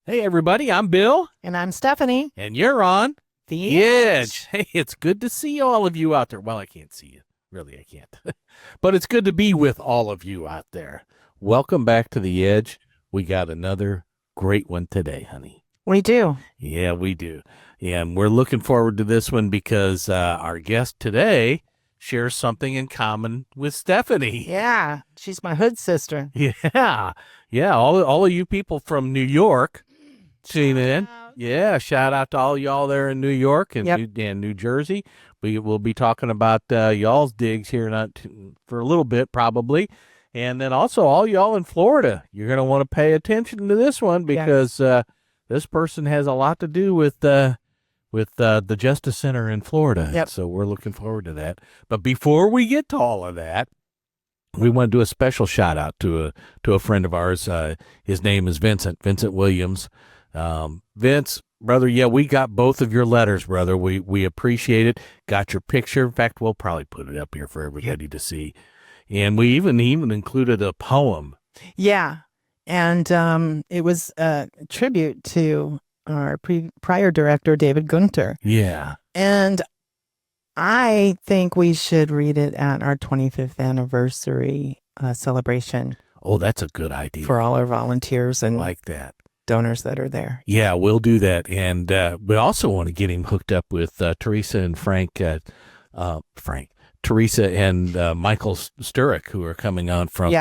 Hey, everybody, I'm Bill. And I'm Stephanie. And you're on The Edge. Hey, it's good to see all of you out there. Well, I can't see you. Really, I can't. But it's good to be with all of you out there. Welcome back to The Edge. We got another great one today, honey. We do. Yeah, we do. And we're looking forward to this one because our guest today shares something in common with Stephanie. Yeah, she's my hood sister. Yeah. Yeah, all of you people from New York tuning in. Yeah, shout out to all y'all there in New York and, New Jersey. We will be talking about y'all's digs here for a little bit probably. And then also all y'all in Florida. You're going to want to pay attention to this one because this person has a lot to do with the Justice Center in Florida. Yep. So we're looking forward to that. But before we get to all of that, we want to do a special shout out to a friend of ours. His name is Vincent Williams. Vince, brother, yeah, we got both of your letters, brother. We appreciate it. Got your picture. In fact, we'll probably put it up here for everybody to see. And we even included a poem. Yeah. And it was a tribute to our prior director, David Gunter. Yeah. And I think we should read it at our 25th anniversary celebration. Oh, that's a good idea. For all our volunteers and like that. Donors that are there. Yeah, we'll do that. And we also want to get him hooked up with Teresa and Teresa and Michael Sturrock, who are coming on from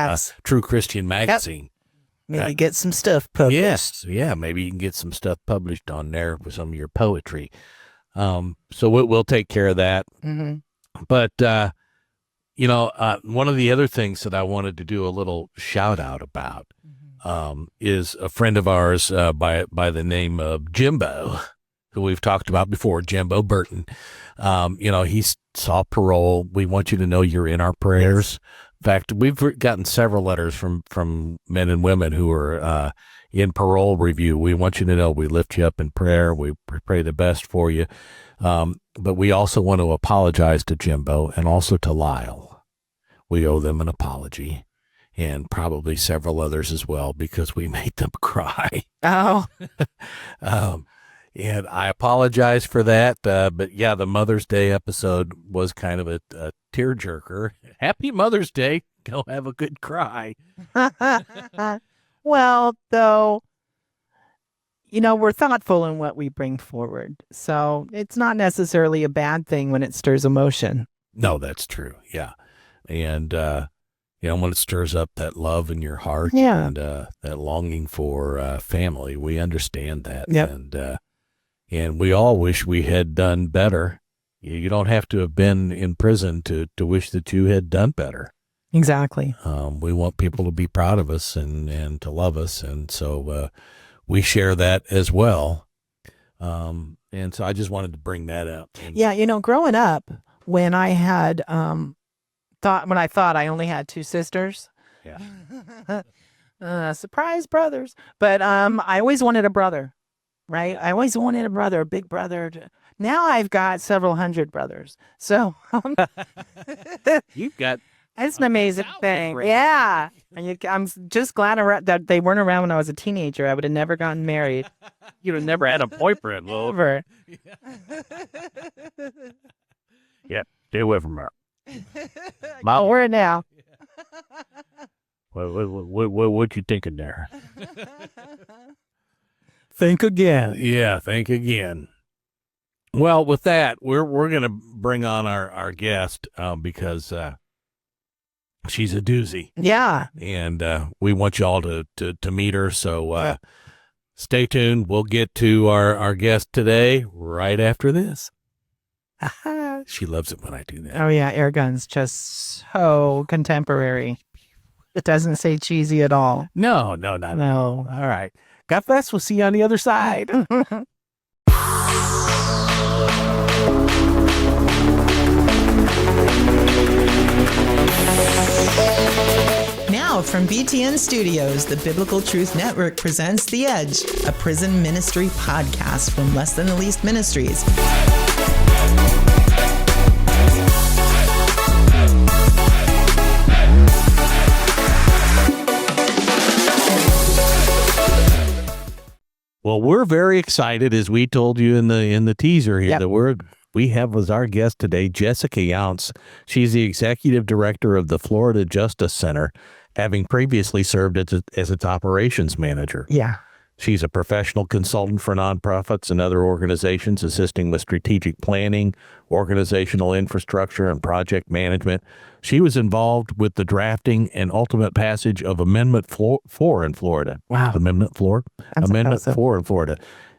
True Christian Magazine. Yep. Maybe get some stuff published. Yes, yeah, maybe you can get some stuff published on there with some of your poetry. So we'll take care of that. Mm-hmm. But, one of the other things that I wanted to do a little shout out about is a friend of ours by the name of Jimbo, who we've talked about before, Jimbo Burton. He saw parole. We want you to know you're in our prayers. Yes. In fact, we've gotten several letters from men and women who are in parole review. We want you to know we lift you up in prayer. We pray the best for you. But we also want to apologize to Jimbo and also to Lyle. We owe them an apology. And probably several others as well, because we made them cry. Oh. And I apologize for that. But yeah, the Mother's Day episode was kind of a tearjerker. Happy Mother's Day. Go have a good cry. Well, though, we're thoughtful in what we bring forward. So it's not necessarily a bad thing when it stirs emotion. No, that's true. Yeah. And, when it stirs up that love in your heart and that longing for family, we understand that. Yep. And we all wish we had done better. You don't have to have been in prison to wish that you had done better. Exactly. We want people to be proud of us and to love us. And so we share that as well. And so I just wanted to bring that up. Growing up, when I had... I thought I only had two sisters. Yeah. Surprise brothers. But I always wanted a brother, right? I always wanted a brother, a big brother. Now I've got several hundred brothers. So you've got. It's an amazing thing. Great. Yeah. And I'm just glad that they weren't around when I was a teenager. I would have never gotten married. You'd have never had a boyfriend. Over. Yeah. Stay away from her. We're now. What you thinking there? Think again. Yeah, think again. Well, with that, we're gonna bring on our guest because she's a doozy. Yeah, and we want y'all to meet her. So stay tuned. We'll get to our guest today right after this. She loves it when I do that. Oh, yeah. Air guns, just so contemporary. It doesn't say cheesy at all. No. All right. God bless. We'll see you on the other side. Now from BTN Studios, the Biblical Truth Network presents The Edge, a prison ministry podcast from Less Than the Least Ministries. Well, we're very excited, as we told you in the teaser here, Yep. that we have as our guest today Jessica Younts. She's the executive director of the Florida Justice Center, having previously served as its operations manager. Yeah. She's a professional consultant for nonprofits and other organizations, assisting with strategic planning, organizational infrastructure, and project management. She was involved with the drafting and ultimate passage of Amendment 4 in Florida. Wow. Amendment 4? That's Amendment impressive. 4 in Florida.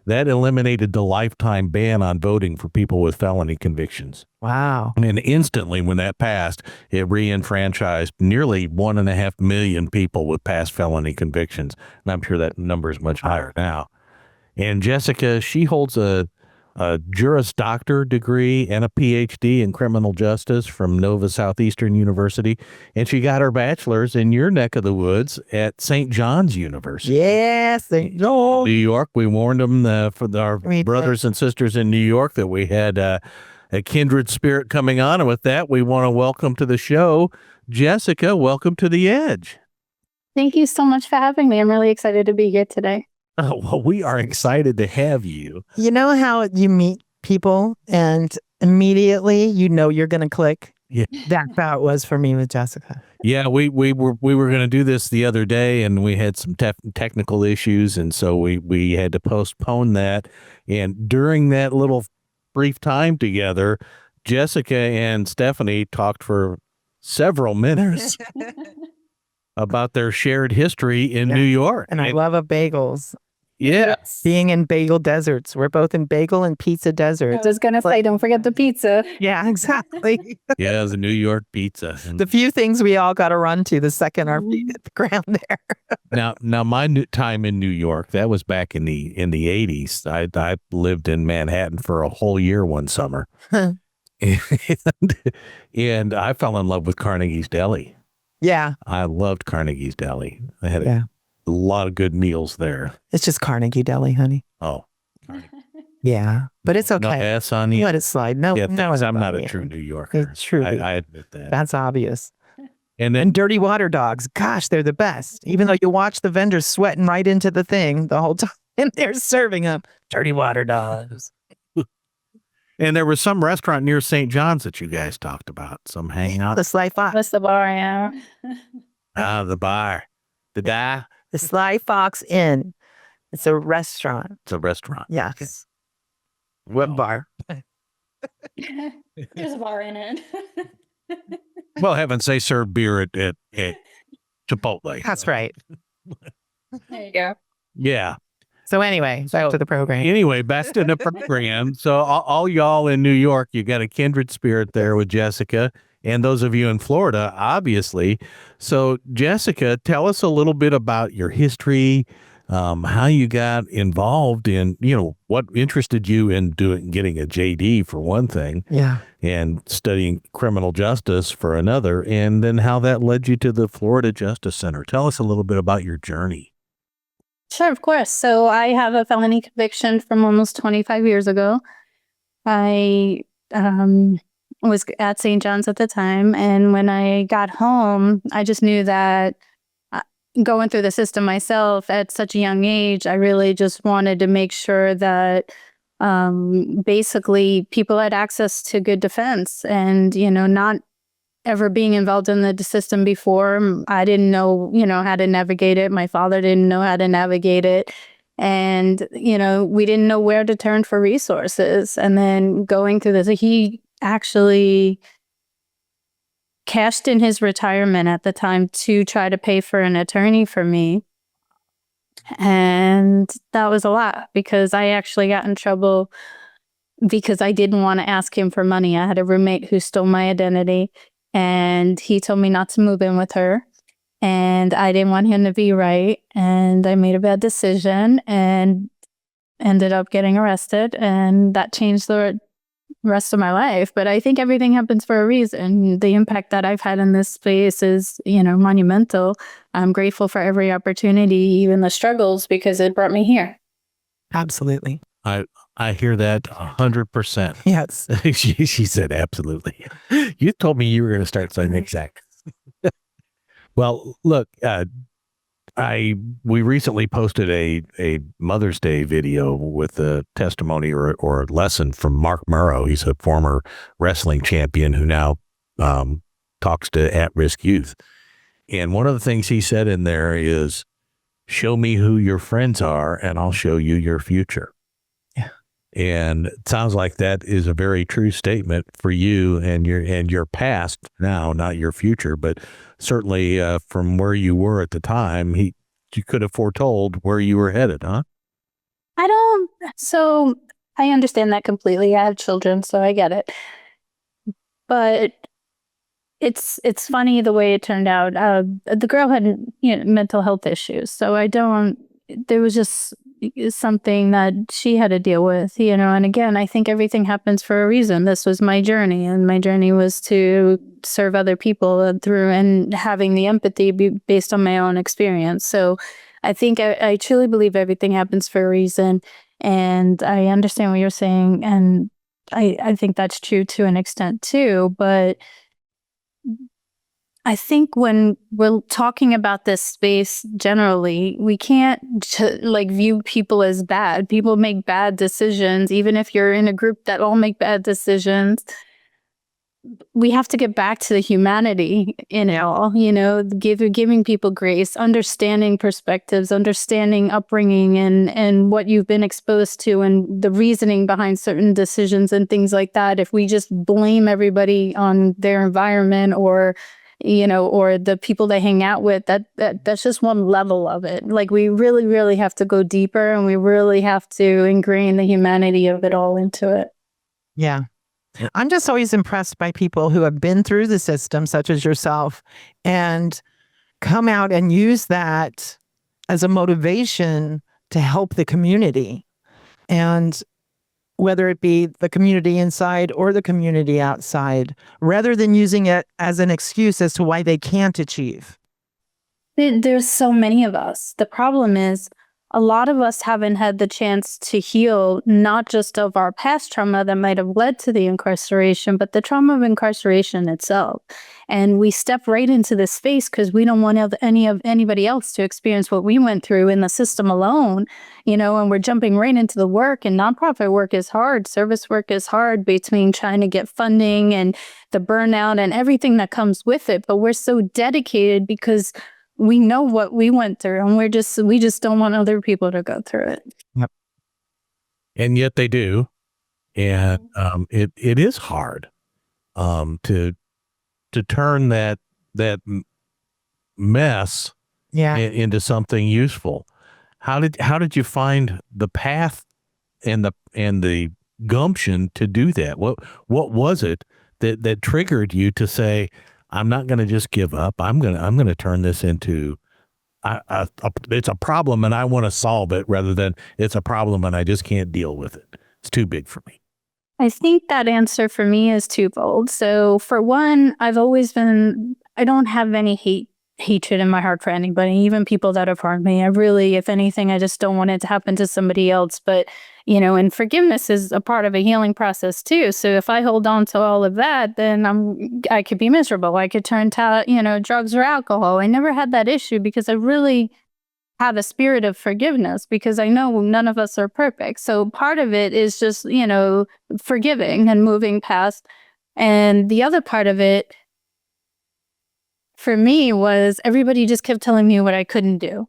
That eliminated the lifetime ban on voting for people with felony convictions. Wow. And instantly, when that passed, it re-enfranchised nearly 1.5 million people with past felony convictions. And I'm sure that number is much higher now. And Jessica, she holds a Juris Doctor degree and a PhD in criminal justice from Nova Southeastern University. And she got her bachelor's in your neck of the woods at St. John's University. Yes. New York. We warned them for our brothers and sisters in New York that we had a kindred spirit coming on. And with that, we want to welcome to the show, Jessica. Welcome to The Edge. Thank you so much for having me. I'm really excited to be here today. Oh, well, we are excited to have you. You know how you meet people and immediately you know you're going to click? Yeah. That's how it was for me with Jessica. Yeah, we were going to do this the other day, and we had some technical issues, and so we had to postpone that. And during that little brief time together, Jessica and Stephanie talked for several minutes about their shared history in New York. And I love bagels. Yes. Being in bagel deserts. We're both in bagel and pizza I deserts. was going to say, don't forget the pizza. Yeah, exactly. Yeah, the New York pizza. And The few things we all got to run to the second our feet hit the ground there. now my time in New York, that was back in the 80s. I lived in Manhattan for a whole year one summer. and I fell in love with Carnegie's Deli. Yeah. I loved Carnegie's Deli. I had Yeah. a lot of good meals there. It's just Carnegie Deli, honey. Oh, Yeah. But it's okay. no S on You you. let it slide. No, Yeah, no, thanks. it's I'm not a not true weird. New Yorker. It's true. I admit that. That's obvious. And then And dirty water dogs. Gosh, they're the best. Even though you watch the vendors sweating right into the thing the whole time and they're serving them dirty water dogs. and there was some restaurant near St. John's that you guys talked about. Some hangout. The Sly Fox. That's the bar, yeah. The bar. The Sly Fox Inn. It's a restaurant. It's a restaurant. Yes. What Oh. bar? There's a bar in it. Well, heavens, they serve beer at Chipotle. That's right. There you go. Yeah. So anyway, back to the program. Anyway, back to the program. So all y'all in New York, you got a kindred spirit there with Jessica, and those of you in Florida, obviously. So Jessica, tell us a little bit about your history, how you got involved in, what interested you in getting a JD for one thing, Yeah. and studying criminal justice for another, and then how that led you to the Florida Justice Center. Tell us a little bit about your journey. Sure, of course. So I have a felony conviction from almost 25 years ago. I was at St. John's at the time. And when I got home, I just knew that going through the system myself at such a young age, I really just wanted to make sure that basically people had access to good defense and, not ever being involved in the system before. I didn't know, how to navigate it. My father didn't know how to navigate it. And, we didn't know where to turn for resources. And then going through this, he actually cashed in his retirement at the time to try to pay for an attorney for me. And that was a lot because I actually got in trouble because I didn't want to ask him for money. I had a roommate who stole my identity and he told me not to move in with her. And I didn't want him to be right. And I made a bad decision and ended up getting arrested. And that changed the rest of my life. But I think everything happens for a reason. The impact that I've had in this space is, monumental. I'm grateful for every opportunity, even the struggles, because it brought me here. Absolutely. I hear that 100%. Yes. She said, absolutely. You told me you were going to start saying exact. Well, look, are we recently posted a Mother's Day video with a testimony or a lesson from Mark Murrow. He's a former wrestling champion who now talks to at-risk youth. And one of the things he said in there is, show me who your friends are and I'll show you your future. Yeah. And it sounds like that is a very true statement for you and your past now, not your future, but certainly from where you were at the time, you could have foretold where you were headed, huh? So I understand that completely. I have children, so I get it. But it's funny the way it turned out. The girl had mental health issues, so there was just something that she had to deal with, and again, I think everything happens for a reason. This was my journey, and my journey was to serve other people through and having the empathy be based on my own experience. So I think I truly believe everything happens for a reason, and I understand what you're saying, and I think that's true to an extent too, but I think when we're talking about this space generally, we can't view people as bad. People make bad decisions. Even if you're in a group that all make bad decisions, we have to get back to the humanity in it all, giving people grace, understanding perspectives, understanding upbringing and what you've been exposed to and the reasoning behind certain decisions and things like that. If we just blame everybody on their environment or the people they hang out with, that's just one level of it. Like, we really, really have to go deeper, and we really have to ingrain the humanity of it all into it. Yeah. I'm just always impressed by people who have been through the system, such as yourself, and come out and use that as a motivation to help the community. And whether it be the community inside or the community outside, rather than using it as an excuse as to why they can't achieve. There's so many of us. The problem is a lot of us haven't had the chance to heal, not just of our past trauma that might have led to the incarceration, but the trauma of incarceration itself. And we step right into this space because we don't want anybody else to experience what we went through in the system alone, and we're jumping right into the work. And nonprofit work is hard. Service work is hard between trying to get funding and the burnout and everything that comes with it. But we're so dedicated because we know what we went through, and we just don't want other people to go through it. Yep. And yet they do. And it is hard to turn that mess into something useful. How did you find the path and the gumption to do that? What was it that triggered you to say, I'm not going to just give up. I'm going to turn this into it's a problem and I want to solve it, rather than it's a problem and I just can't deal with it. It's too big for me. I think that answer for me is twofold. So for one, I don't have any hatred in my heart for anybody, even people that have harmed me. If anything, I just don't want it to happen to somebody else. But, and forgiveness is a part of a healing process too. So if I hold on to all of that, then I could be miserable. I could turn to, drugs or alcohol. I never had that issue because I really have a spirit of forgiveness, because I know none of us are perfect. So part of it is just, forgiving and moving past. And the other part of it for me was everybody just kept telling me what I couldn't do.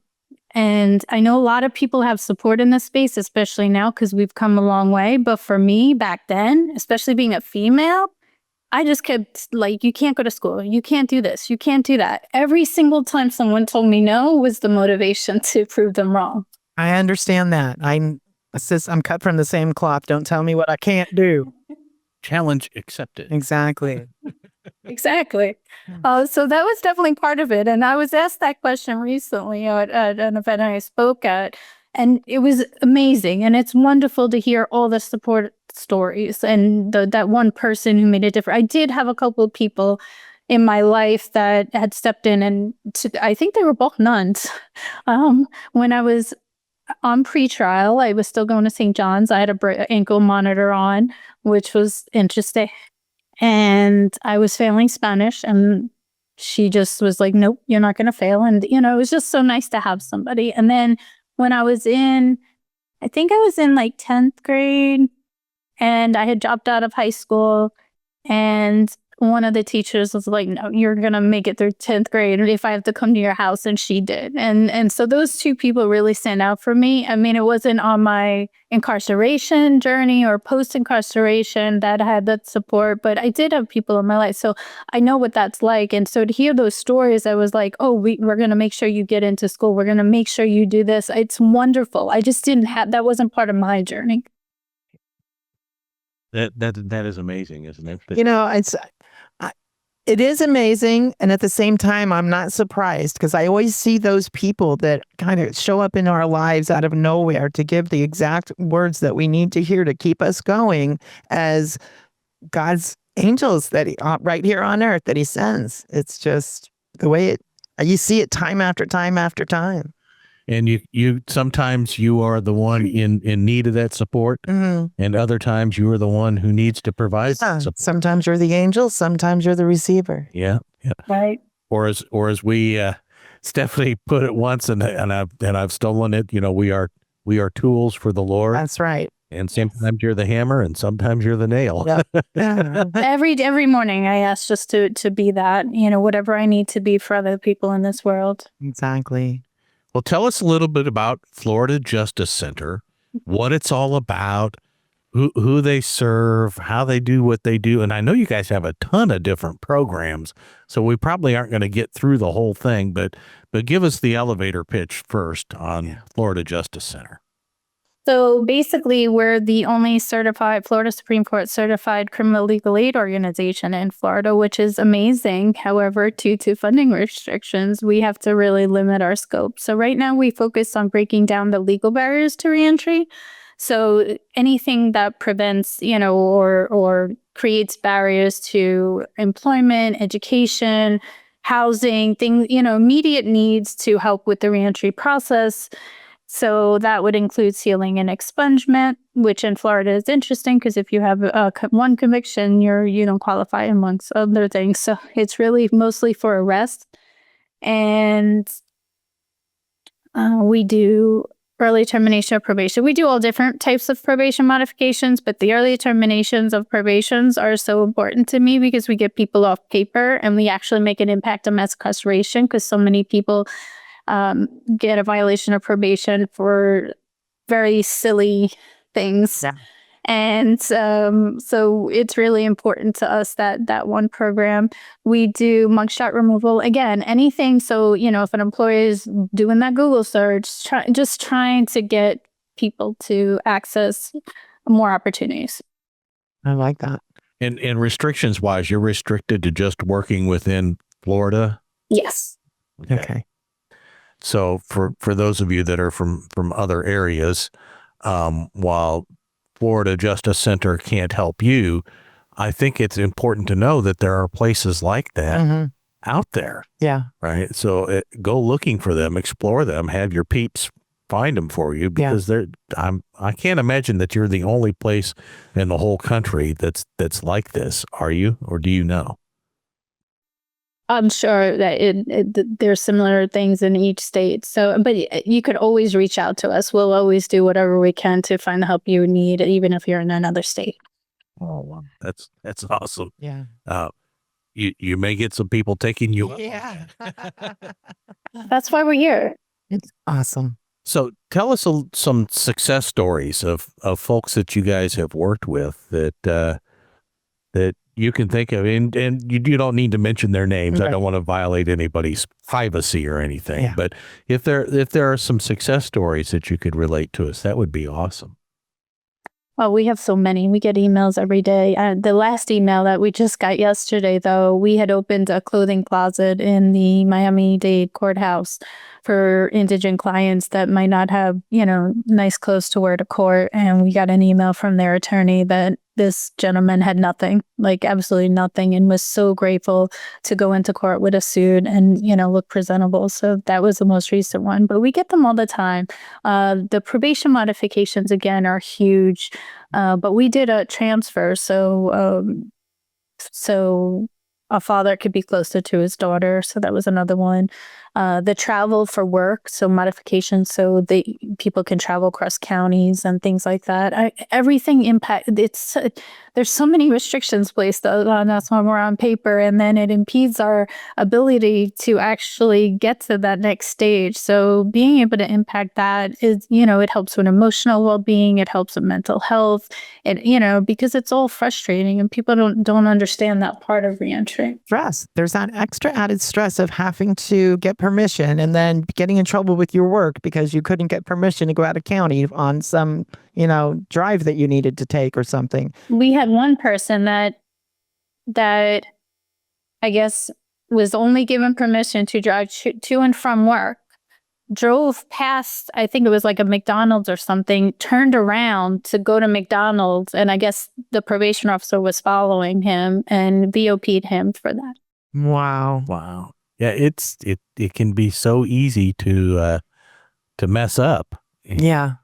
And I know a lot of people have support in this space, especially now because we've come a long way. But for me back then, especially being a female, I just kept you can't go to school. You can't do this. You can't do that. Every single time someone told me no was the motivation to prove them wrong. I understand that. I'm cut from the same cloth. Don't tell me what I can't do. Challenge accepted. Exactly. Exactly. So that was definitely part of it. And I was asked that question recently at an event I spoke at, and it was amazing. And it's wonderful to hear all the support stories and that one person who made a difference. I did have a couple of people in my life that had stepped in, and I think they were both nuns. When I was on pretrial, I was still going to St. John's. I had a ankle monitor on, which was interesting. And I was failing Spanish, and she just was like, nope, you're not going to fail. And, it was just so nice to have somebody. And then when I think I was in like 10th grade, and I had dropped out of high school, and one of the teachers was like, no, you're going to make it through 10th grade if I have to come to your house. And she did. And so those two people really stand out for me. I mean, it wasn't on my incarceration journey or post-incarceration that I had that support, but I did have people in my life. So I know what that's like. And so to hear those stories, I was like, oh, we're going to make sure you get into school. We're going to make sure you do this. It's wonderful. I just that wasn't part of my journey. That is amazing, isn't it? It is amazing. And at the same time, I'm not surprised, because I always see those people that kind of show up in our lives out of nowhere to give the exact words that we need to hear to keep us going as God's angels that right here on earth that he sends. It's just the way you see it time after time after time. And you sometimes you are the one in need of that support, and other times you are the one who needs to provide support. Sometimes you're the angel, sometimes you're the receiver. Yeah. Right. Or as we Stephanie put it once, and I've stolen it. We are tools for the Lord. That's right. And sometimes you're the hammer, and sometimes you're the nail. Yeah. Every morning I ask just to be that, whatever I need to be for other people in this world. Exactly. Well, tell us a little bit about Florida Justice Center, what it's all about, who they serve, how they do what they do. And I know you guys have a ton of different programs, so we probably aren't going to get through the whole thing, but give us the elevator pitch first on Florida Justice Center. So basically, we're the only Florida Supreme Court certified criminal legal aid organization in Florida, which is amazing. However, due to funding restrictions, we have to really limit our scope. So right now we focus on breaking down the legal barriers to reentry. So anything that prevents, or creates barriers to employment, education, housing, things, immediate needs to help with the reentry process. So that would include sealing and expungement, which in Florida is interesting because if you have one conviction, you don't qualify amongst other things. So it's really mostly for arrest. And we do early termination of probation. We do all different types of probation modifications, but the early terminations of probations are so important to me because we get people off paper and we actually make an impact on mass incarceration because so many people get a violation of probation for very silly things. Yeah. And so it's really important to us that one program. We do mugshot removal. Again, anything. So, if an employee is doing that Google search, just trying to get people to access more opportunities. I like that. And restrictions wise, you're restricted to just working within Florida? Yes. Okay. So for those of you that are from other areas, while Florida Justice Center can't help you, I think it's important to know that there are places like that out there. Yeah. Right. So go looking for them, explore them, have your peeps find them for you because I can't imagine that you're the only place in the whole country that's like this. Are you, or do you know? I'm sure that there's similar things in each state. So, but you could always reach out to us. We'll always do whatever we can to find the help you need, even if you're in another state. Oh, wow. That's awesome. Yeah. You may get some people taking you. Yeah. That's why we're here. It's awesome. So tell us some success stories of folks that you guys have worked with that you can think of, and you don't need to mention their names. Right. I don't want to violate anybody's privacy or anything. Yeah. But if there are some success stories that you could relate to us, that would be awesome. Well, we have so many. We get emails every day. The last email that we just got yesterday, though, we had opened a clothing closet in the Miami-Dade courthouse for indigent clients that might not have, nice clothes to wear to court. And we got an email from their attorney that this gentleman had nothing, like absolutely nothing, and was so grateful to go into court with a suit and, look presentable. So that was the most recent one, but we get them all the time. The probation modifications, again, are huge, but we did a transfer. So a father could be closer to his daughter. So that was another one. The travel for work, so modifications, so people can travel across counties and things like that. Everything there's so many restrictions placed on us when we're on paper, and then it impedes our ability to actually get to that next stage. So being able to impact that is, it helps with emotional well-being, it helps with mental health, because it's all frustrating and people don't understand that part of reentry. Stress. There's that extra added stress of having to get permission and then getting in trouble with your work because you couldn't get permission to go out of county on some, drive that you needed to take or something. We had one person that I guess was only given permission to drive to and from work, drove past, I think it was like a McDonald's or something, turned around to go to McDonald's, and I guess the probation officer was following him and VOP'd him for that. Wow. Wow. Yeah, it can be so easy to mess up. Yeah.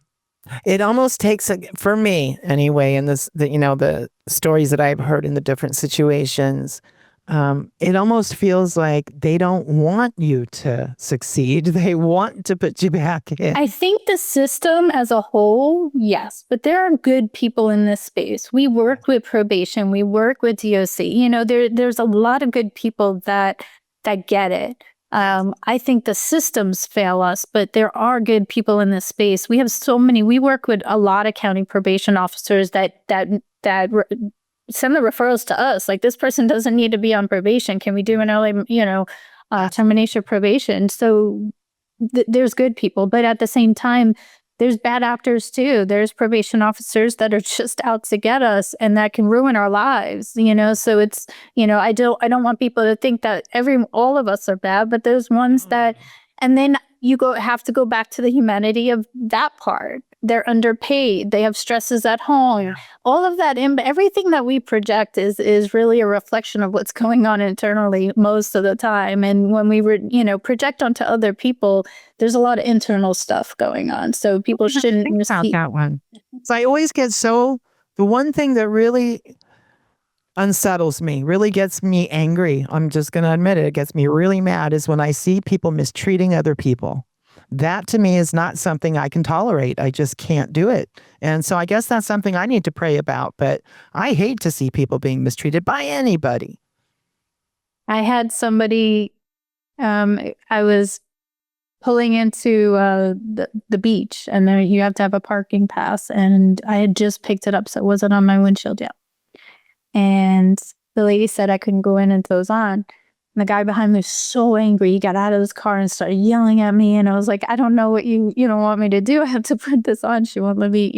It almost takes for me anyway, in the stories that I've heard in the different situations, it almost feels like they don't want you to succeed. They want to put you back in. I think the system as a whole, yes, but there are good people in this space. We work with probation, we work with DOC. There's a lot of good people that get it. I think the systems fail us, but there are good people in this space. We have so many. We work with a lot of county probation officers that send the referrals to us. Like, this person doesn't need to be on probation. Can we do an early, termination probation? So there's good people, but at the same time, there's bad actors too. There's probation officers that are just out to get us and that can ruin our lives, so it's, I don't want people to think that all of us are bad, but there's ones that, and then you have to go back to the humanity of that part. They're underpaid. They have stresses at home. All of that, everything that we project is really a reflection of what's going on internally most of the time. And when we project onto other people, there's a lot of internal stuff going on. So people shouldn't think about that one. So I always get the one thing that really unsettles me, really gets me angry, I'm just going to admit it gets me really mad, is when I see people mistreating other people. That to me is not something I can tolerate. I just can't do it. And so I guess that's something I need to pray about. But I hate to see people being mistreated by anybody. I had somebody, I was pulling into the beach, and there you have to have a parking pass. And I had just picked it up, so it wasn't on my windshield yet. And the lady said I couldn't go in until it was on. And the guy behind me was so angry. He got out of his car and started yelling at me. And I was like, I don't know what you want me to do. I have to put this on. She won't let me,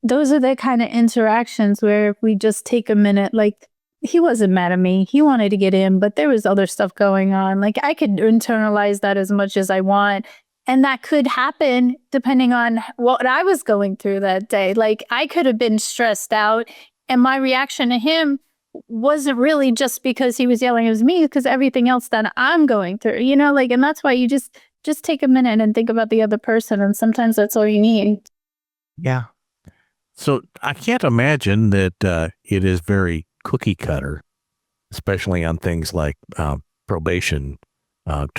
Those are the kind of interactions where if we just take a minute, like, he wasn't mad at me. He wanted to get in, but there was other stuff going on. Like, I could internalize that as much as I want. And that could happen depending on what I was going through that day. Like, I could have been stressed out. And my reaction to him wasn't really just because he was yelling at me, because everything else that I'm going through, and that's why you just take a minute and think about the other person. And sometimes that's all you need. Yeah. So I can't imagine that it is very cookie cutter, especially on things like probation,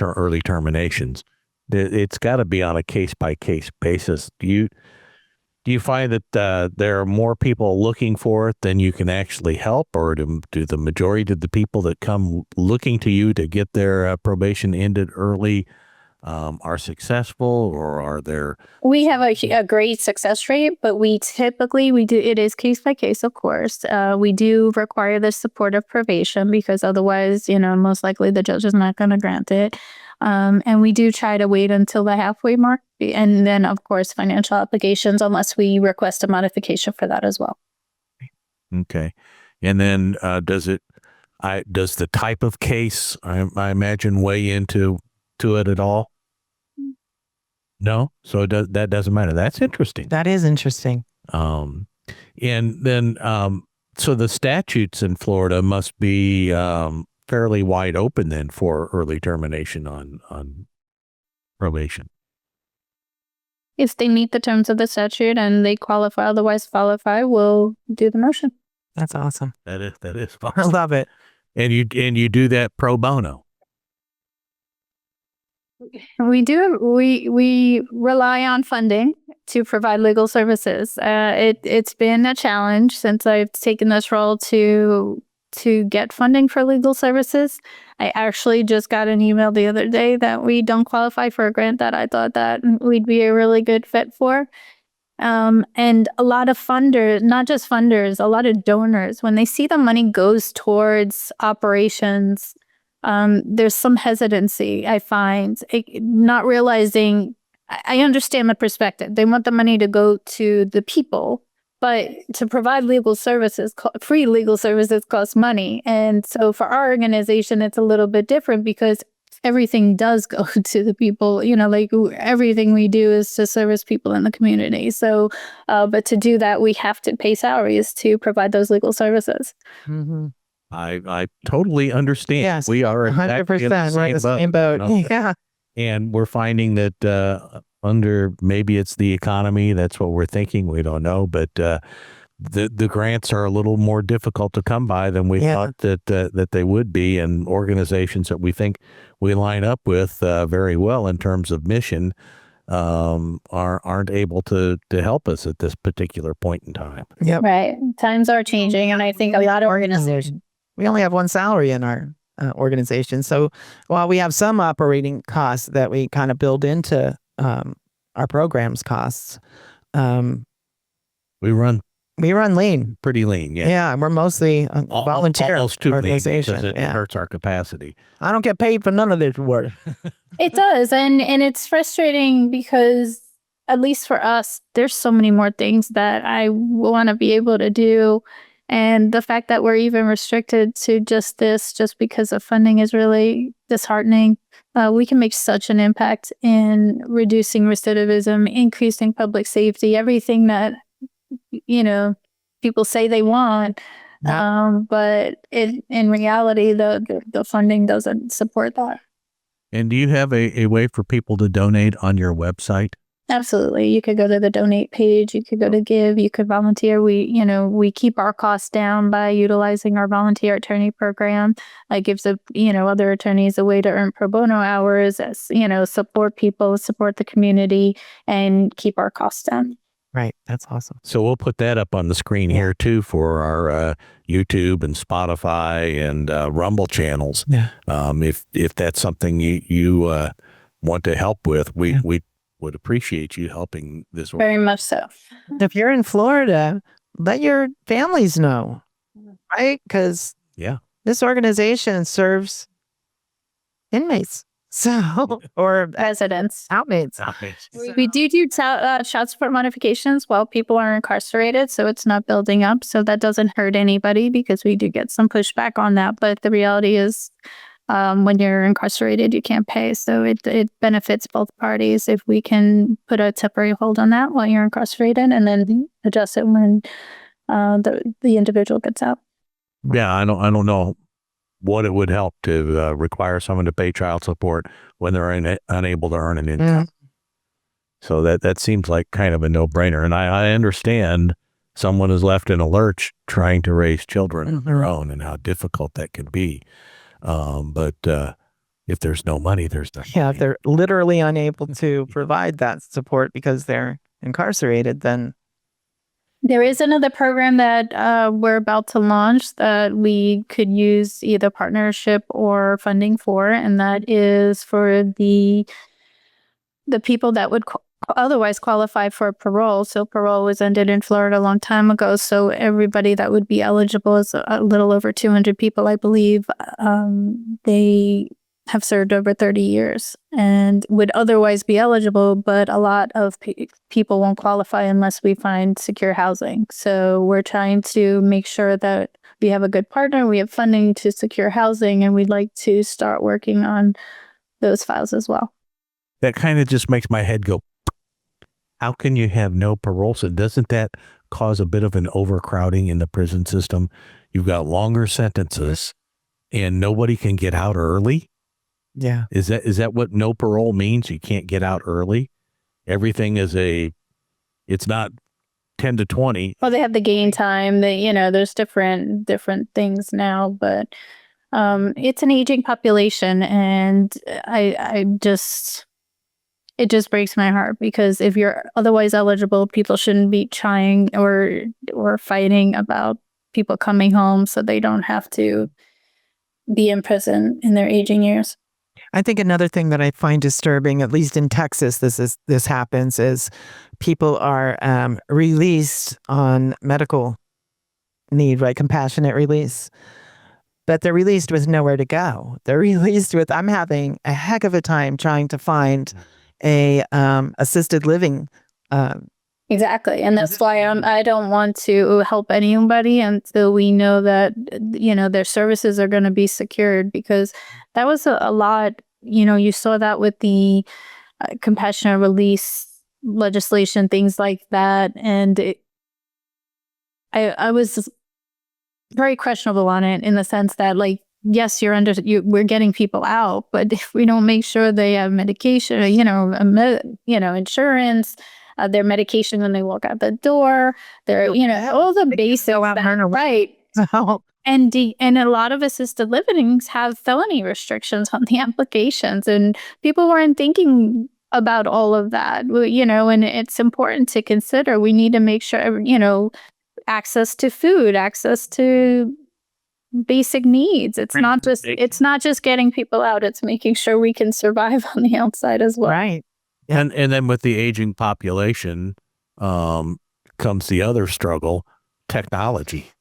early terminations. It's got to be on a case-by-case basis. Do you find that there are more people looking for it than you can actually help, or do the majority of the people that come looking to you to get their probation ended early are successful, or are there? We have a great success rate, but we do, it is case by case, of course. We do require the support of probation, because otherwise, most likely the judge is not going to grant it. And we do try to wait until the halfway mark. And then, of course, financial obligations, unless we request a modification for that as well. Okay. And then does the type of case, I imagine, weigh into it at all? No? So that doesn't matter. That's interesting. That is interesting. And then, so the statutes in Florida must be fairly wide open then for early termination on probation. If they meet the terms of the statute and they otherwise qualify, we'll do the motion. That's awesome. That is I awesome. love it. And you do that pro bono. We do. We rely on funding to provide legal services. It's been a challenge since I've taken this role to get funding for legal services. I actually just got an email the other day that we don't qualify for a grant that I thought that we'd be a really good fit for. And a lot of funders, not just funders, a lot of donors, when they see the money goes towards operations, there's some hesitancy, I find, not realizing. I understand the perspective. They want the money to go to the people, but to provide legal services, free legal services costs money. And so for our organization, it's a little bit different because everything does go to the people, like everything we do is to service people in the community. So, but to do that, we have to pay salaries to provide those legal services. Mm-hmm. I totally understand. Yes, We are 100%. We're in the same boat. Yeah. And we're finding that under, maybe it's the economy, that's what we're thinking. We don't know, but the grants are a little more difficult to come by than we thought that they would be, and organizations that we think we line up with very well in terms of mission aren't able to help us at this particular point in time. Yep. Right. Times are changing, and I think a lot of organizations. We only have one salary in our organization, so while we have some operating costs that we kind of build into our program's costs, we run lean. pretty lean. Yeah. Yeah, we're mostly a volunteer almost too lean organization. because it hurts our capacity. I don't get paid for none of this work. It does, and it's frustrating because, at least for us, there's so many more things that I want to be able to do. And the fact that we're even restricted to just this, just because of funding, is really disheartening. We can make such an impact in reducing recidivism, increasing public safety, everything that, people say they want. But in reality, the funding doesn't support that. And do you have a way for people to donate on your website? Absolutely. You could go to the donate page. You could go to give. You could volunteer. We keep our costs down by utilizing our volunteer attorney program. It gives other attorneys a way to earn pro bono hours, support people, support the community, and keep our costs down. Right. That's awesome. So we'll put that up on the screen here too for our YouTube and Spotify and Rumble channels. Yeah. If that's something you want to help with, we would appreciate you helping this. Very much so. If you're in Florida, let your families know, right? Because this organization serves inmates. So, or residents, outmates. We do child support modifications while people are incarcerated, so it's not building up. So that doesn't hurt anybody because we do get some pushback on that. But the reality is, when you're incarcerated, you can't pay. So it benefits both parties if we can put a temporary hold on that while you're incarcerated, and then adjust it when the individual gets out. Yeah, I don't know what it would help to require someone to pay child support when they're unable to earn an income. So that seems like kind of a no-brainer. And I understand someone is left in a lurch trying to raise children on their own and how difficult that can be. But if there's no money, there's no money. Yeah, if they're literally unable to provide that support because they're incarcerated, then... There is another program that we're about to launch that we could use either partnership or funding for, and that is for the people that would otherwise qualify for parole. So parole was ended in Florida a long time ago. So everybody that would be eligible is a little over 200 people, I believe. They have served over 30 years and would otherwise be eligible, but a lot of people won't qualify unless we find secure housing. So we're trying to make sure that we have a good partner, we have funding to secure housing, and we'd like to start working on those files as well. That kind of just makes my head go, how can you have no parole? So doesn't that cause a bit of an overcrowding in the prison system? You've got longer sentences and nobody can get out early. Yeah. Is that what no parole means? You can't get out early? Everything is it's not 10 to 20. Well, they have the gain time. There's different things now, but It's an aging population, and it just breaks my heart, because if you're otherwise eligible, people shouldn't be trying or fighting about people coming home so they don't have to be in prison in their aging years. I think another thing that I find disturbing, at least in Texas, this happens, is people are released on medical need, right? Compassionate release. But they're released with nowhere to go. They're released with, I'm having a heck of a time trying to find a assisted living. Exactly. And that's why I don't want to help anybody until we know that, their services are going to be secured, because that was a lot. You saw that with the compassionate release legislation, things like that. And I was very questionable on it, in the sense that, like, yes, we're getting people out, but if we don't make sure they have medication, insurance, their medication when they walk out the door, their, all the basics, right? And a lot of assisted livings have felony restrictions on the applications, and people weren't thinking about all of that, and it's important to consider. We need to make sure, access to food, access to basic needs. It's not just getting people out. It's making sure we can survive on the outside as well. Right. And then with the aging population comes the other struggle. Technology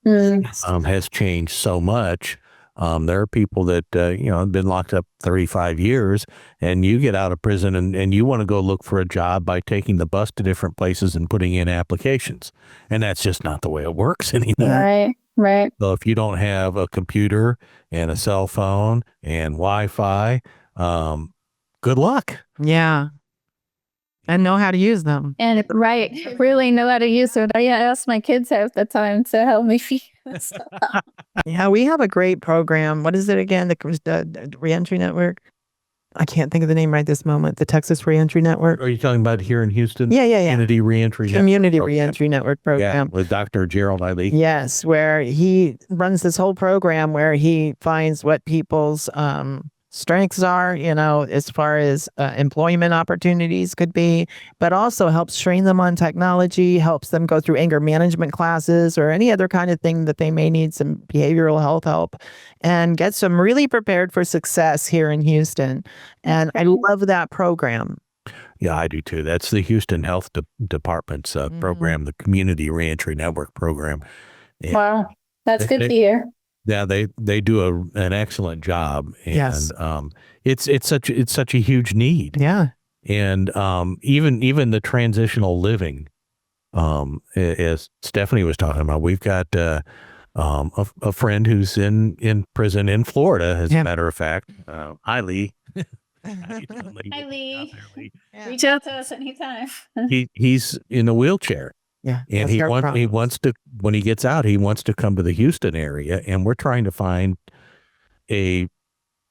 has changed so much. There are people that have been locked up 35 years, and you get out of prison and you want to go look for a job by taking the bus to different places and putting in applications, and that's just not the way it works anymore. Right. So if you don't have a computer and a cell phone and Wi-Fi, good luck. Yeah. And know how to use them. And really know how to use it. I ask my kids half the time to help me figure this out. Yeah, we have a great program. What is it again? The Reentry Network? I can't think of the name right this moment. The Texas Reentry Network. Are you talking about here in Houston? Yeah. Community Reentry Community Network. Reentry Network program. Yeah, with Dr. Gerald Eiley. Yes, where he runs this whole program where he finds what people's strengths are, as far as employment opportunities could be, but also helps train them on technology, helps them go through anger management classes or any other kind of thing that they may need some behavioral health help, and gets them really prepared for success here in Houston. And I love that program. Yeah, I do too. That's the Houston Health Department's program, the Community Reentry Network program. And wow, that's good to hear. Yeah, they do an excellent job, and yes. It's such a huge need. Yeah, and even the transitional living, as Stephanie was talking about, we've got a friend who's in prison in Florida, as a matter of fact. Hi, Lee. Hi, Lee. Reach out to us anytime. He's in a wheelchair. Yeah, and he wants to, when he gets out, he wants to come to the Houston area, and we're trying to find a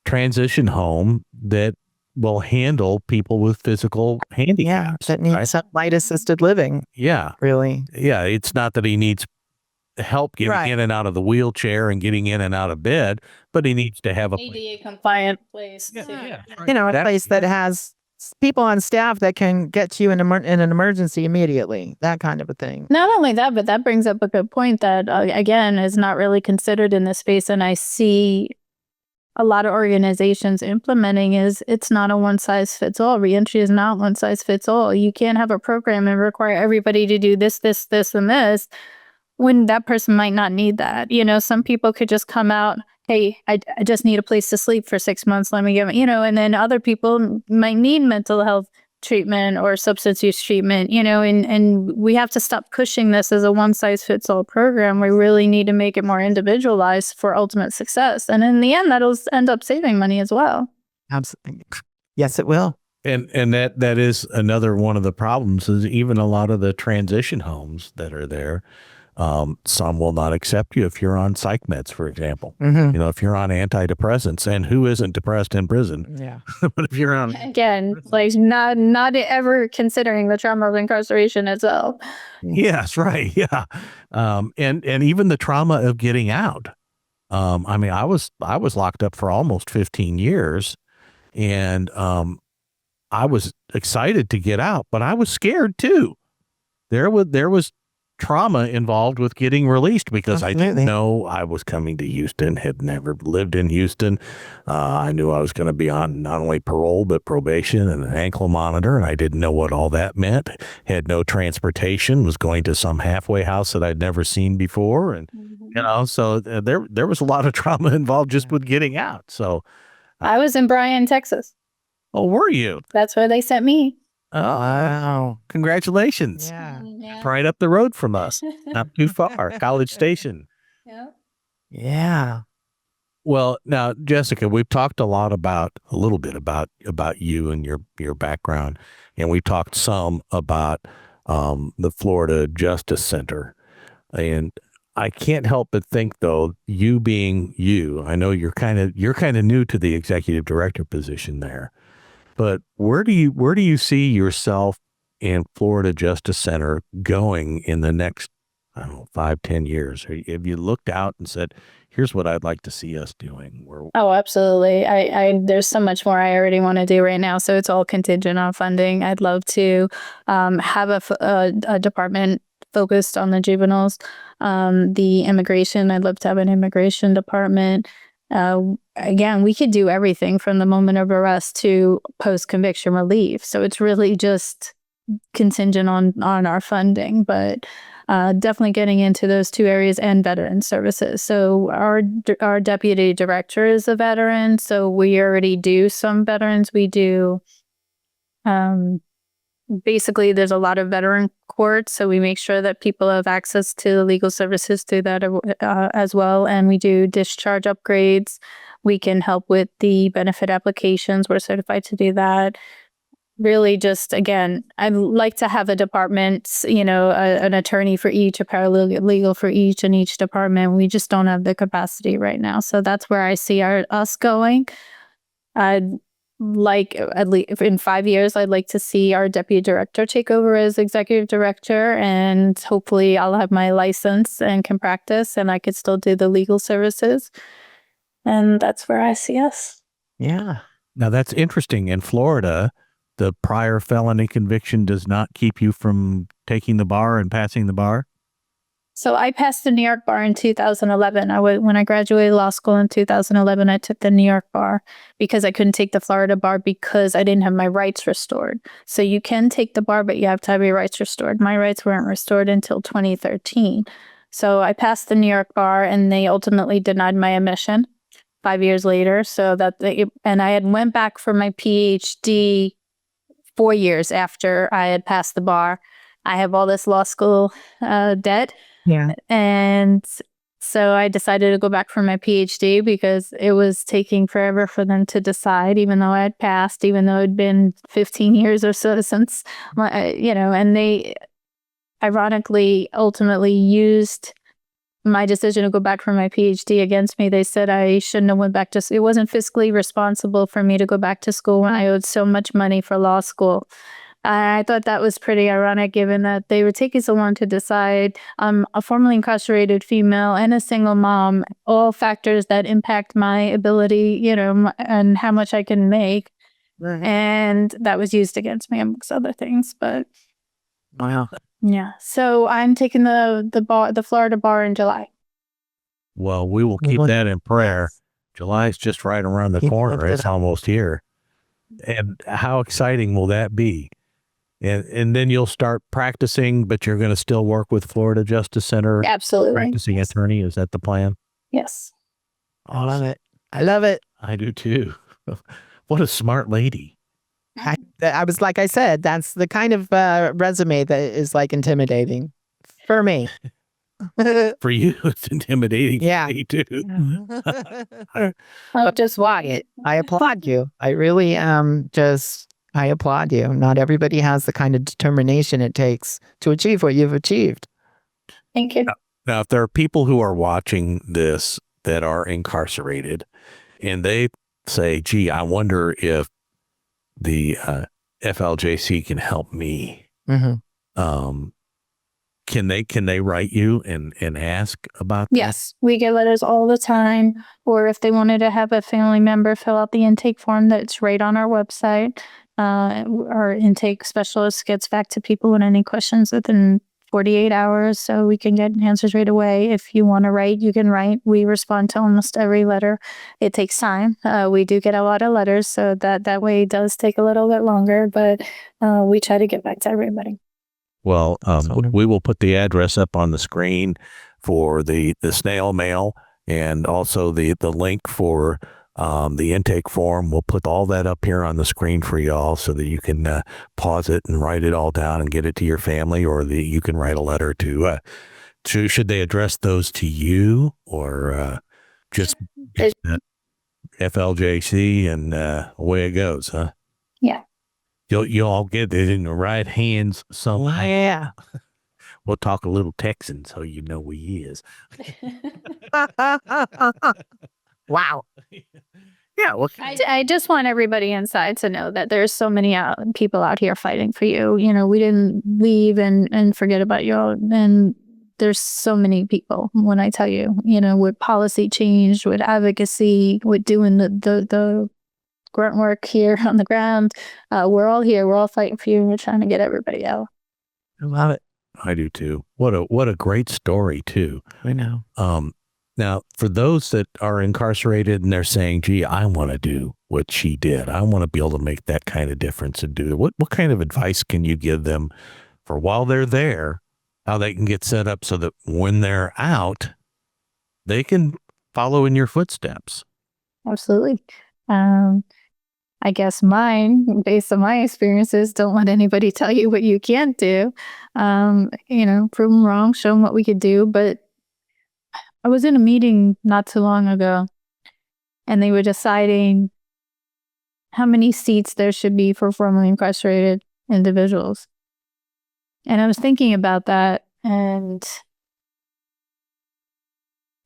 transition home that will handle people with physical handicaps. Yeah, that needs some light assisted living. Yeah, really. Yeah, it's not that he needs help getting in and out of the wheelchair and getting in and out of bed, but he needs to have a ADA compliant place. A place that has people on staff that can get you in an emergency immediately, that kind of a thing. Not only that, but that brings up a good point that, again, is not really considered in this space. And I see a lot of organizations implementing it's not a one size fits all. Reentry is not one size fits all. You can't have a program and require everybody to do this, this, this, and this, when that person might not need that. Some people could just come out, hey, I just need a place to sleep for 6 months. Let me give it, and then other people might need mental health treatment or substance use treatment, and we have to stop pushing this as a one size fits all program. We really need to make it more individualized for ultimate success. And in the end, that'll end up saving money as well. Absolutely. Yes, it will. And that is another one of the problems, is even a lot of the transition homes that are there, some will not accept you if you're on psych meds, for example. Mm-hmm. If you're on antidepressants, and who isn't depressed in prison? Yeah. But if you're on, again, like not ever considering the trauma of incarceration itself. Yes, right. Yeah. And even the trauma of getting out. I mean, I was locked up for almost 15 years, and I was excited to get out, but I was scared too. There was trauma involved with getting released because I didn't know I was coming to Houston, had never lived in Houston. I knew I was going to be on not only parole, but probation and an ankle monitor. And I didn't know what all that meant. Had no transportation, was going to some halfway house that I'd never seen before. And, so there was a lot of trauma involved just with getting out. So I was in Bryan, Texas. oh, were you? That's where they sent me. Oh, wow. Congratulations. Yeah. Yeah. Right up the road from us, not too far, College Station. Yeah. Yeah. Well, now, Jessica, we've talked a little bit about you and your background, and we talked some about the Florida Justice Center. And I can't help but think, though, you being you, I know you're kind of new to the executive director position there. But where do you see yourself in Florida Justice Center going in the next, I don't know, 5-10 years? Have you looked out and said, here's what I'd like to see us doing? Oh, absolutely. I there's so much more I already want to do right now. So it's all contingent on funding. I'd love to have a department focused on the juveniles. The immigration, I'd love to have an immigration department. Again, we could do everything from the moment of arrest to post-conviction relief. So it's really just contingent on our funding, but definitely getting into those two areas and veteran services. So our deputy director is a veteran, so we already do some veterans. We do basically, there's a lot of veteran courts, so we make sure that people have access to the legal services through that as well. And we do discharge upgrades. We can help with the benefit applications. We're certified to do that. Really just, again, I'd like to have a department, an attorney for each, a paralegal for each in each department. We just don't have the capacity right now. So that's where I see us going. I'd like, at least in 5 years, I'd like to see our deputy director take over as executive director, and hopefully I'll have my license and can practice, and I could still do the legal services. And that's where I see us. Yeah. Now, that's interesting. In Florida, the prior felony conviction does not keep you from taking the bar and passing the bar? So I passed the New York bar in 2011. When I graduated law school in 2011, I took the New York bar because I couldn't take the Florida bar because I didn't have my rights restored. So you can take the bar, but you have to have your rights restored. My rights weren't restored until 2013. So I passed the New York bar, and they ultimately denied my admission 5 years later. And I had went back for my PhD 4 years after I had passed the bar. I have all this law school debt. Yeah. And so I decided to go back for my PhD because it was taking forever for them to decide, even though I had passed, even though it had been 15 years or so since, and they ironically ultimately used my decision to go back for my PhD against me. They said I shouldn't have went back to, it wasn't fiscally responsible for me to go back to school when I owed so much money for law school. I thought that was pretty ironic, given that they were taking so long to decide. I'm a formerly incarcerated female and a single mom, all factors that impact my ability, and how much I can make. Right. And that was used against me, amongst other things. But Wow. yeah, so I'm taking the Florida bar in July. Well, we will keep that in prayer. July is just right around the corner. It's almost here. And how exciting will that be? And then you'll start practicing, but you're going to still work with Florida Justice Center. Absolutely. Practicing attorney. Is that the plan? Yes. I love it. I love it. I do too. What a smart lady. I was, like I said, that's the kind of resume that is like intimidating for me. For you, it's intimidating. Yeah. For me too. Oh, just Wyatt, I applaud you. I really I applaud you. Not everybody has the kind of determination it takes to achieve what you've achieved. Thank you. Now, if there are people who are watching this that are incarcerated and they say, gee, I wonder if the FLJC can help me. Mm-hmm. Can they write you and ask about that? Yes, we get letters all the time. Or if they wanted to have a family member fill out the intake form that's right on our website, our intake specialist gets back to people with any questions within 48 hours, so we can get answers right away. If you want to write, you can write. We respond to almost every letter. It takes time. We do get a lot of letters, so that way it does take a little bit longer, but we try to get back to everybody. Well, we will put the address up on the screen for the snail mail, and also the link for the intake form. We'll put all that up here on the screen for y'all so that you can pause it and write it all down and get it to your family, or you can write a letter to should they address those to you, or just FLJC, and away it goes, huh? Yeah. You'll all get it in the right hands somehow. Yeah. We'll talk a little Texan so you know who he is. Wow. Yeah. Well, I just want everybody inside to know that there's so many people out here fighting for you. You know, we didn't leave and forget about you. And there's so many people, when I tell you, you know, with policy change, with advocacy, with doing the grunt work here on the ground. We're all here. We're all fighting for you. And we're trying to get everybody out. I love it. I do too. What a great story too. I know. Now, for those that are incarcerated and they're saying, gee, I want to do what she did. I want to be able to make that kind of difference and do it. What kind of advice can you give them for while they're there, how they can get set up so that when they're out, they can follow in your footsteps? Absolutely. I guess mine, based on my experiences, don't let anybody tell you what you can't do. You know, prove them wrong, show them what we could do. But I was in a meeting not too long ago, and they were deciding how many seats there should be for formerly incarcerated individuals. And I was thinking about that, and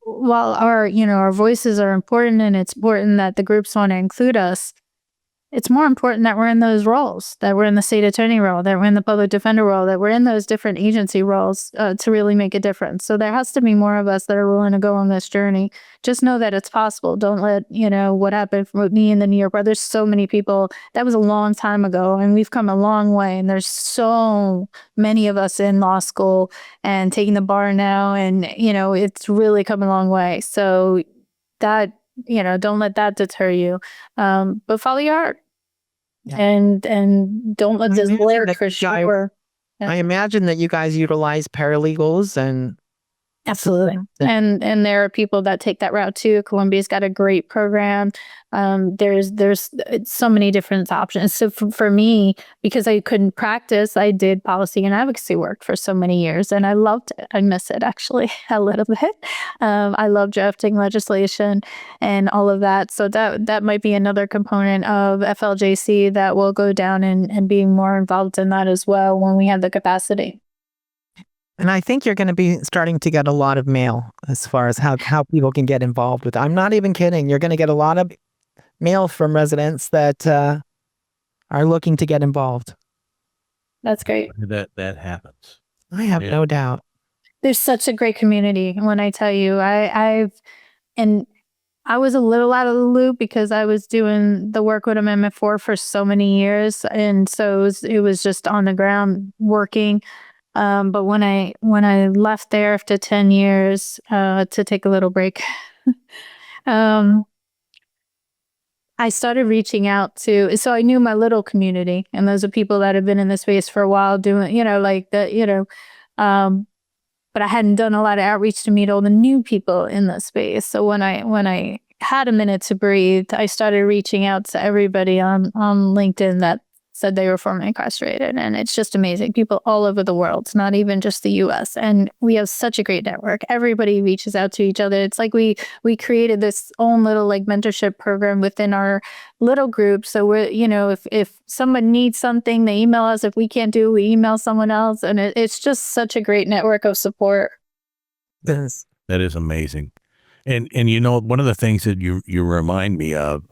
while our voices are important, and it's important that the groups want to include us, it's more important that we're in those roles, that we're in the state attorney role, that we're in the public defender role, that we're in those different agency roles to really make a difference. So there has to be more of us that are willing to go on this journey. Just know that it's possible. Don't let, what happened with me in the New York, where there's so many people. That was a long time ago, and we've come a long way. And there's so many of us in law school and taking the bar now. And, it's really come a long way. So that, don't let that deter you. But follow your heart. Yeah. And don't let this blare for sure. I imagine that you guys utilize paralegals and absolutely. And there are people that take that route too. Columbia's got a great program. There's so many different options. So for me, because I couldn't practice, I did policy and advocacy work for so many years, and I loved it. I miss it actually a little bit. I love drafting legislation and all of that. So that might be another component of FLJC that will go down and being more involved in that as well when we have the capacity. And I think you're going to be starting to get a lot of mail as far as how people can get involved with it. I'm not even kidding. You're going to get a lot of mail from residents that are looking to get involved. That's great. That happens. I have no doubt. There's such a great community. When I tell you, I was a little out of the loop because I was doing the work with Amendment 4 for so many years. And so it was just on the ground working. But when I left there after 10 years to take a little break, I started reaching out so I knew my little community, and those are people that have been in the space for a while doing, but I hadn't done a lot of outreach to meet all the new people in the space. So when I had a minute to breathe, I started reaching out to everybody on LinkedIn that said they were formerly incarcerated. And it's just amazing. People all over the world, it's not even just the US. And we have such a great network. Everybody reaches out to each other. It's like we created this own little mentorship program within our little group. So we're, if someone needs something, they email us. If we can't do it, we email someone else. And it's just such a great network of support. That is amazing. And one of the things that you remind me of,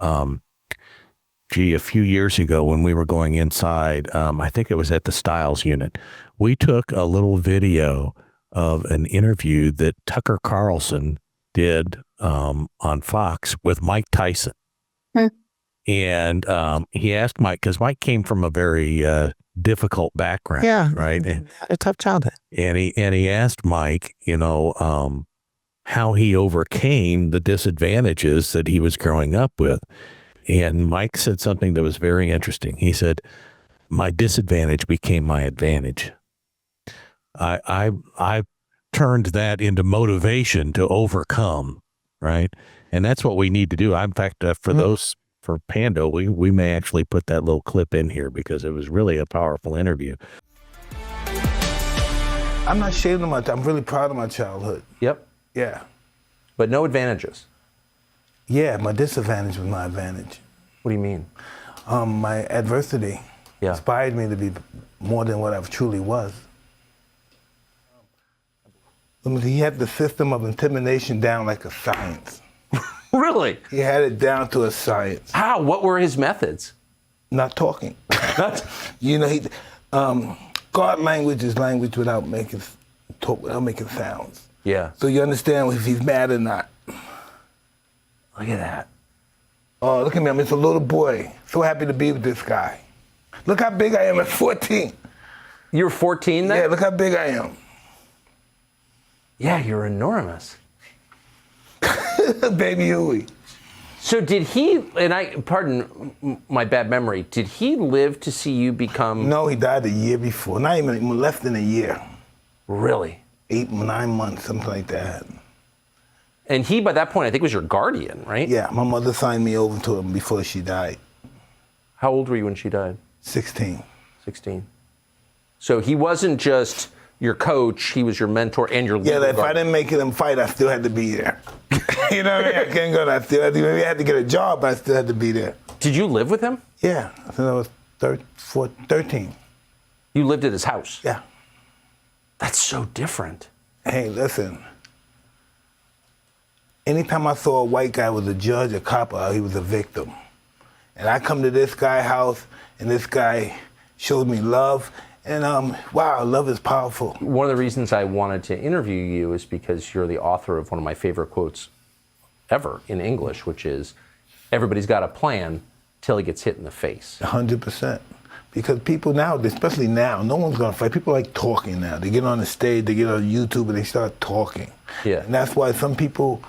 a few years ago when we were going inside, I think it was at the Styles unit, we took a little video of an interview that Tucker Carlson did on Fox with Mike Tyson. And he asked Mike, because Mike came from a very difficult background, Yeah. right? A tough childhood. And he asked Mike, how he overcame the disadvantages that he was growing up with. And Mike said something that was very interesting. He said, "My disadvantage became my advantage. I turned that into motivation to overcome," right? And that's what we need to do. In fact, for Pando, we may actually put that little clip in here because it was really a powerful interview. I'm not ashamed of I'm really proud of my childhood. Yep. Yeah. But no advantages. Yeah, my disadvantage was my advantage. What do you mean? My adversity inspired me to be more than what I truly was. He had the system of intimidation down like a science. Really? He had it down to a science. How? What were his methods? Not talking. God language is language without making sounds. Yeah. So you understand if he's mad or not. Look at that. Oh, look at me, I'm just a little boy. So happy to be with this guy. Look how big I am at 14. You were 14 then? Yeah, look how big I am. Yeah, you're enormous. Baby Huey. So did he, pardon my bad memory, did he live to see you become... No, he died a year before. Not even less than a year. Really? 8, 9 months, something like that. And he, by that point, I think was your guardian, right? Yeah, my mother signed me over to him before she died. How old were you when she died? 16. 16. So he wasn't just your coach, he was your mentor and your leader. Yeah, if I didn't make them fight, I still had to be there. You know what I mean? I couldn't go there. Maybe I had to get a job, but I still had to be there. Did you live with him? Yeah, since I was 13. You lived at his house? Yeah. That's so different. Hey, listen. Anytime I saw a white guy was a judge, a cop, he was a victim. And I come to this guy's house, and this guy showed me love. And wow, love is powerful. One of the reasons I wanted to interview you is because you're the author of one of my favorite quotes ever in English, which is, everybody's got a plan till he gets hit in the face. 100%. Because people now, especially now, no one's gonna fight. People like talking now. They get on the stage, they get on YouTube, and they start talking. Yeah. And that's why some people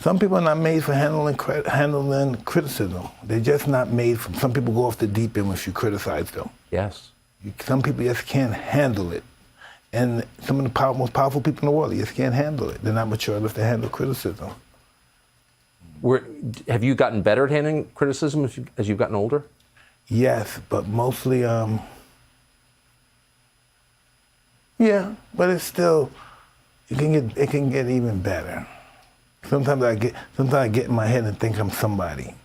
are not made for handling criticism. They're just not made for, some people go off the deep end once you criticize them. Yes. Some people just can't handle it. And some of the most powerful people in the world, they just can't handle it. They're not mature enough to handle criticism. Have you gotten better at handling criticism as you've gotten older? Yes, but mostly, yeah, but it's still, it can get even better. Sometimes I get in my head and think I'm somebody,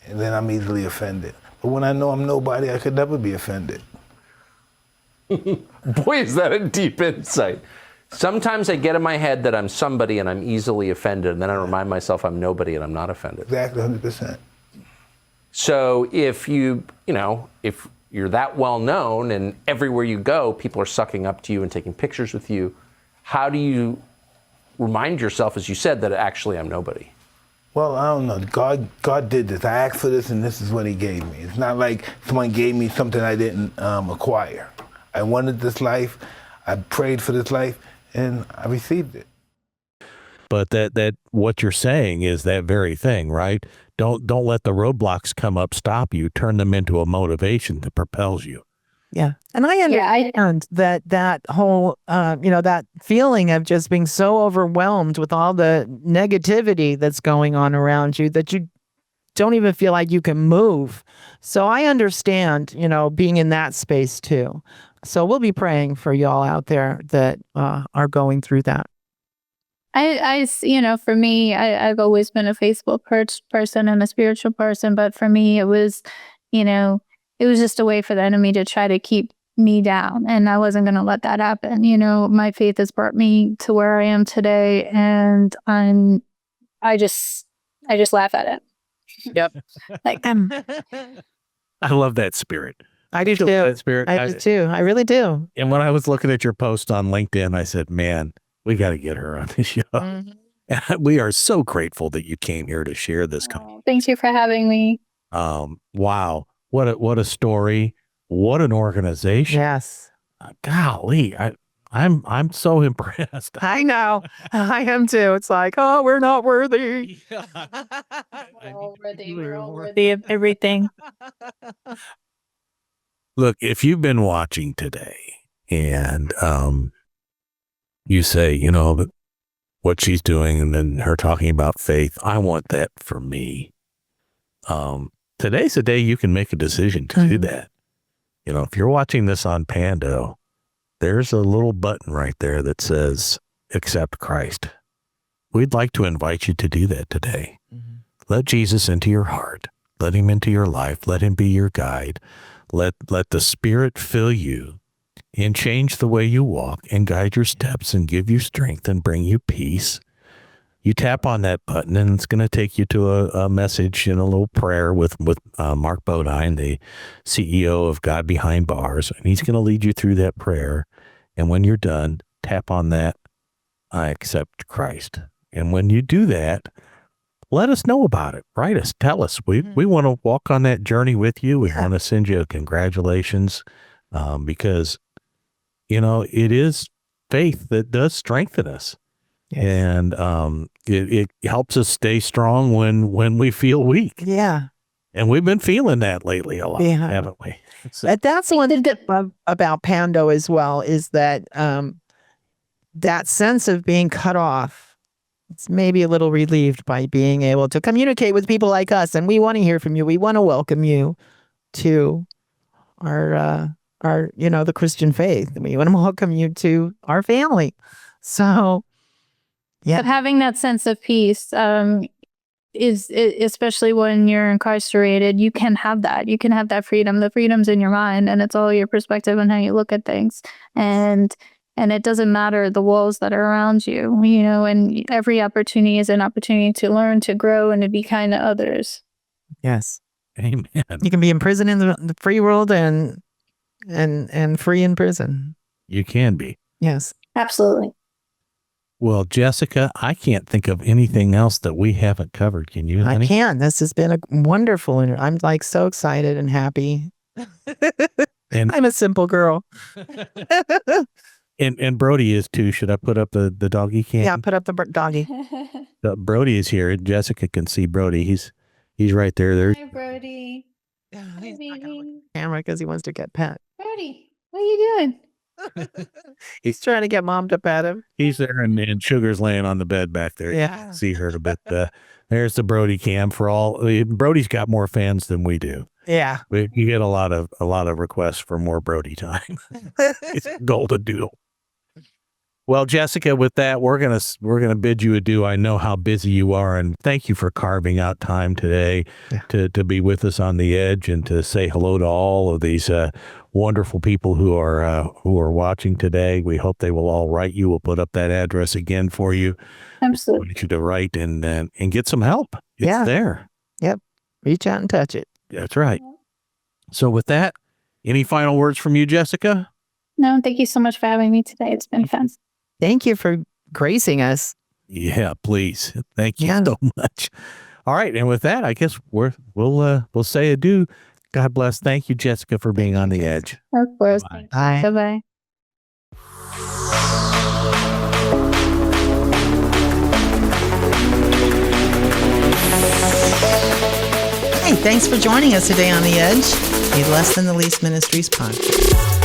and then I'm easily offended. But when I know I'm nobody, I could never be offended. Boy, is that a deep insight. Sometimes I get in my head that I'm somebody and I'm easily offended, and then I remind myself I'm nobody and I'm not offended. Exactly, 100%. So if if you're that well known and everywhere you go, people are sucking up to you and taking pictures with you, how do you remind yourself, as you said, that actually I'm nobody? Well, I don't know. God did this. I asked for this, and this is what He gave me. It's not like someone gave me something I didn't acquire. I wanted this life. I prayed for this life, and I received it. But that what you're saying is that very thing, right? Don't let the roadblocks come up, stop you. Turn them into a motivation that propels you. Yeah. And I understand that whole, that feeling of just being so overwhelmed with all the negativity that's going on around you that you don't even feel like you can move. So I understand, being in that space too. So we'll be praying for y'all out there that are going through that. For me, I've always been a faithful person and a spiritual person. But for me, it was, it was just a way for the enemy to try to keep me down. And I wasn't going to let that happen. My faith has brought me to where I am today. And I just laugh at it. Yep. Like, I love that spirit. I do feel too. that spirit. I do too. I really do. And when I was looking at your post on LinkedIn, I said, man, we got to get her on this show. Mhm. And we are so grateful that you came here to share this. Thank you for having me. Wow. What a story. What an organization. Yes. Golly. I'm so impressed. I know. I am too. It's like, oh, we're not worthy. We're all worthy of everything. Look, if you've been watching today and you say, you know, what she's doing and then her talking about faith, I want that for me. Today's the day you can make a decision to do that. You know, if you're watching this on Pando, there's a little button right there that says accept Christ. We'd like to invite you to do that today. Let Jesus into your heart. Let him into your life. Let him be your guide. Let the Spirit fill you and change the way you walk and guide your steps and give you strength and bring you peace. You tap on that button and it's going to take you to a message and a little prayer with Mark Bodine, the CEO of God Behind Bars. And he's going to lead you through that prayer. And when you're done, tap on that, I accept Christ. And when you do that, let us know about it. Write us. Tell us. We want to walk on that journey with you. We want to send you a congratulations because, you know, it is faith that does strengthen us. Yes. And it helps us stay strong when we feel weak. Yeah. And we've been feeling that lately a lot, haven't we? But that's one thing about Pando as well is that that sense of being cut off. It's maybe a little relieved by being able to communicate with people like us. And we want to hear from you. We want to welcome you to our you know, the Christian faith. We want to welcome you to our family. So, yeah. But having that sense of peace is especially when you're incarcerated, you can have that. You can have that freedom. The freedom's in your mind, and it's all your perspective on how you look at things. And it doesn't matter the walls that are around you, you know, and every opportunity is an opportunity to learn, to grow, and to be kind to others. Yes. Amen. You can be in prison in the free world and free in prison. You can be. Yes. Absolutely. Well, Jessica, I can't think of anything else that we haven't covered. Can you, honey? I can. This has been a wonderful, I'm like so excited and happy. And I'm a simple girl. And Brody is too. Should I put up the doggy cam? Yeah, put up the doggy. Brody is here. Jessica can see Brody. He's right there. Hi, Brody. He's not gonna look at the camera because he wants to get pet. Brody, what are you doing? He's trying to get mom to pet him. He's there, and Sugar's laying on the bed back there. Yeah. You can see her a bit. There's the Brody cam for all. Brody's got more fans than we do. Yeah. You get a lot of requests for more Brody time. It's a golden doodle. Well, Jessica, with that, we're gonna bid you adieu. I know how busy you are, and thank you for carving out time today to be with us on the edge and to say hello to all of these wonderful people who are watching today. We hope they will all write you. We'll put up that address again for you. Absolutely. I want you to write and get some help. It's there. Yep. Reach out and touch it. That's right. So with that, any final words from you, Jessica? No, thank you so much for having me today. It's been fun. Thank you for gracing us. Yeah, please. Thank you so much. All right, and with that, I guess we'll say adieu. God bless. Thank you, Jessica, for being on the edge. Of course. Bye. Bye-bye. Hey, thanks for joining us today on The Edge, a Less Than the Least Ministries podcast.